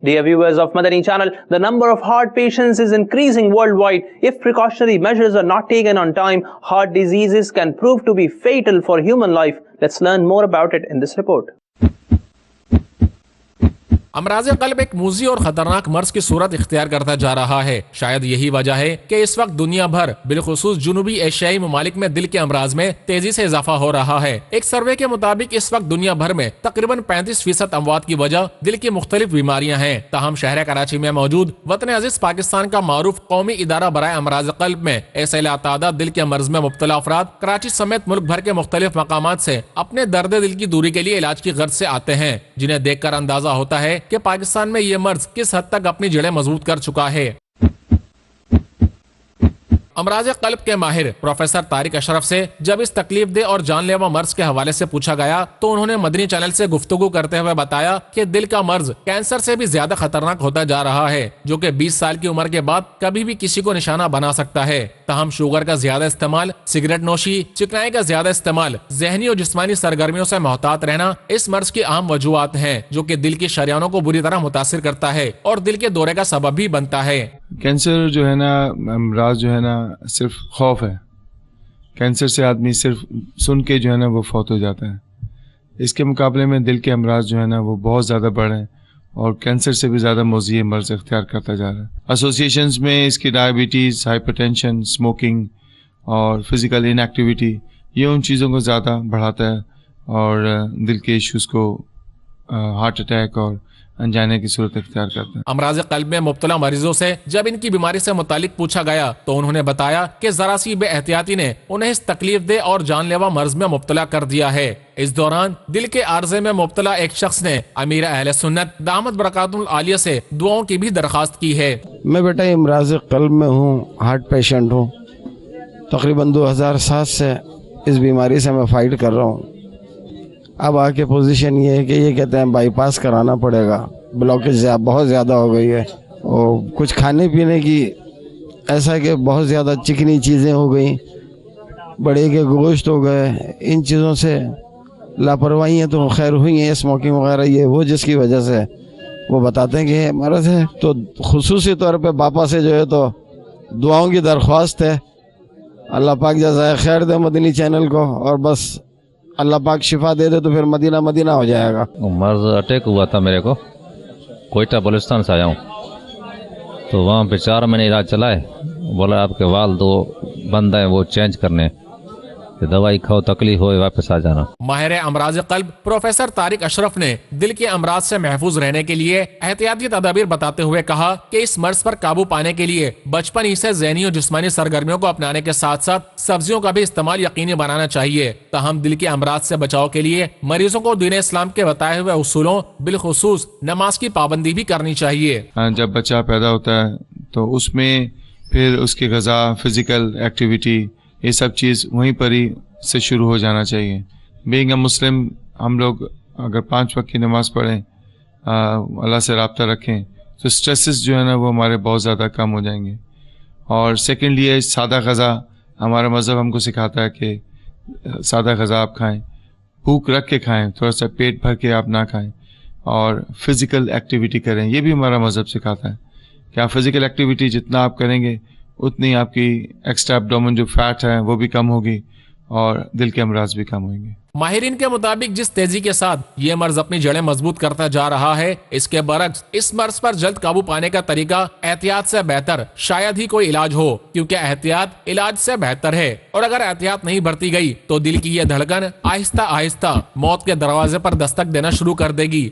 Dear viewers of Madani channel, the number of heart patients is increasing worldwide. If precautionary measures are not taken on time, heart diseases can prove to be fatal for human life. Let's learn more about it in this report. امراض قلب ایک موذی اور خطرناک مرض کی صورت اختیار کرتا جا رہا ہے. شاید یہی وجہ ہے کہ اس وقت دنیا بھر بالخصوص جنوبی ایشیائی ممالک میں دل کے امراض میں تیزی سے اضافہ ہو رہا ہے. ایک سروے کے مطابق اس وقت دنیا بھر میں تقریباً 35% اموات کی وجہ دل کی مختلف بیماریاں ہیں. تاہم شہر کراچی میں موجود وطن عزیز پاکستان کا معروف قومی ادارہ برائے امراض قلب میں ایسے لاتعداد دل کے مرض میں مبتلا افراد کراچی سمیت ملک بھر کے مختلف مقامات سے اپنے درد دل کی دوری کے لیے علاج کی غرض سے آتے ہیں، جنہیں دیکھ کر اندازہ ہوتا ہے کہ پاکستان میں یہ مرض کس حد تک اپنی جڑیں مضبوط کر چکا ہے. امراض قلب کے ماہر پروفیسر طارق اشرف سے جب اس تکلیف دہ اور جان لیوا مرض کے حوالے سے پوچھا گیا تو انہوں نے مدنی چینل سے گفتگو کرتے ہوئے بتایا کہ دل کا مرض کینسر سے بھی زیادہ خطرناک ہوتا جا رہا ہے، جو کہ 20 سال کی عمر کے بعد کبھی بھی کسی کو نشانہ بنا سکتا ہے. تاہم شوگر کا زیادہ استعمال، سگریٹ نوشی، چکنائی کا زیادہ استعمال، ذہنی اور جسمانی سرگرمیوں سے محتاط رہنا اس مرض کی اہم وجوہات ہیں، جو کہ دل کی شریانوں کو بری طرح متاثر کرتا ہے اور دل کے دورے کا سبب بھی بنتا ہے. کینسر جو ہے نا، امراض جو ہے نا، صرف خوف ہے. کینسر سے آدمی صرف سن کے جو ہے نا وہ فوت ہو جاتا ہے. اس کے مقابلے میں دل کے امراض جو ہے نا وہ بہت زیادہ بڑھ ہیں اور کینسر سے بھی زیادہ موذی مرض اختیار کرتا جا رہا ہے. ایسوسیشنز میں اس کی ڈائبٹیز، ہائپر ٹینشن، اسموکنگ اور فزیکل ان ایکٹیویٹی، یہ ان چیزوں کو زیادہ بڑھاتا ہے اور دل کے ایشوز کو، ہارٹ اٹیک اور انجانے کی صورت اختیار کرتا ہے. امراض قلب میں مبتلا مریضوں سے جب ان کی بیماری سے متعلق پوچھا گیا تو انہوں نے بتایا کہ ذرا سی بے احتیاطی نے انہیں اس تکلیف دہ اور جان لیوا مرض میں مبتلا کر دیا ہے. اس دوران دل کے عارضے میں مبتلا ایک شخص نے امیر اہل سنت دامت برکاتہ العالیہ سے دعاؤں کی بھی درخواست کی ہے. میں بیٹا امراض قلب میں ہوں، ہارٹ پیشنٹ ہوں. تقریباً 2007 سے اس بیماری سے میں فائٹ کر رہا ہوں. اب آ کے پوزیشن یہ ہے کہ یہ کہتے ہیں بائی پاس کرانا پڑے گا، بلاکیج بہت زیادہ ہو گئی ہے. اور کچھ کھانے پینے کی ایسا کہ بہت زیادہ چکنی چیزیں ہو گئیں، بڑے کے گوشت ہو گئے، ان چیزوں سے لاپرواہیاں تو خیر ہوئی ہیں، اسموکنگ وغیرہ یہ وہ جس کی وجہ سے وہ بتاتے ہیں کہ یہ مرض ہے. تو خصوصی طور پہ باپا سے جو ہے تو دعاؤں کی درخواست ہے. اللہ پاک جزائے خیر دے مدنی چینل کو، اور بس اللہ پاک شفا دے دے تو پھر مدینہ مدینہ ہو جائے گا. مرض اٹیک ہوا تھا میرے کو، کوئٹہ بلوچستان سے آیا ہوں، تو وہاں پہ 4 مہینے علاج چلائے. بولا آپ کے وال دو بند ہیں وہ چینج کرنے، دوائی کھاؤ، تکلیف ہوئے واپس آ جانا. ماہر امراض قلب پروفیسر طارق اشرف نے دل کے امراض سے محفوظ رہنے کے لیے احتیاطی تدابیر بتاتے ہوئے کہا کہ اس مرض پر قابو پانے کے لیے بچپن ہی سے ذہنی اور جسمانی سرگرمیوں کو اپنانے کے ساتھ ساتھ سبزیوں کا بھی استعمال یقینی بنانا چاہیے. تاہم دل کے امراض سے بچاؤ کے لیے مریضوں کو دین اسلام کے بتائے ہوئے اصولوں بالخصوص نماز کی پابندی بھی کرنی چاہیے. جب بچہ پیدا ہوتا ہے تو اس میں پھر اس کی غذا، فزیکل ایکٹیویٹی، یہ سب چیز وہیں پر ہی سے شروع ہو جانا چاہیے. بینگ اے مسلم، ہم لوگ اگر 5 وقت کی نماز پڑھیں، اللہ سے رابطہ رکھیں، تو سٹریسز جو ہے نا وہ ہمارے بہت زیادہ کم ہو جائیں گے. اور سیکنڈلی ہے سادہ غذا. ہمارا مذہب ہم کو سکھاتا ہے کہ سادہ غذا آپ کھائیں، بھوک رکھ کے کھائیں، تھوڑا سا پیٹ بھر کے آپ نہ کھائیں، اور فزیکل ایکٹیویٹی کریں. یہ بھی ہمارا مذہب سکھاتا ہے کہ آپ فزیکل ایکٹیویٹی جتنا آپ کریں گے اتنی آپ کی ایکسٹرا ایبڈومن جو فیٹ ہے وہ بھی کم ہوگی اور دل کے امراض بھی کم ہوئیں گے. ماہرین کے مطابق جس تیزی کے ساتھ یہ مرض اپنی جڑیں مضبوط کرتا جا رہا ہے، اس کے برعکس اس مرض پر جلد قابو پانے کا طریقہ احتیاط سے بہتر شاید ہی کوئی علاج ہو، کیونکہ احتیاط علاج سے بہتر ہے. اور اگر احتیاط نہیں برتی گئی تو دل کی یہ دھڑکن آہستہ آہستہ موت کے دروازے پر دستک دینا شروع کر دے گی.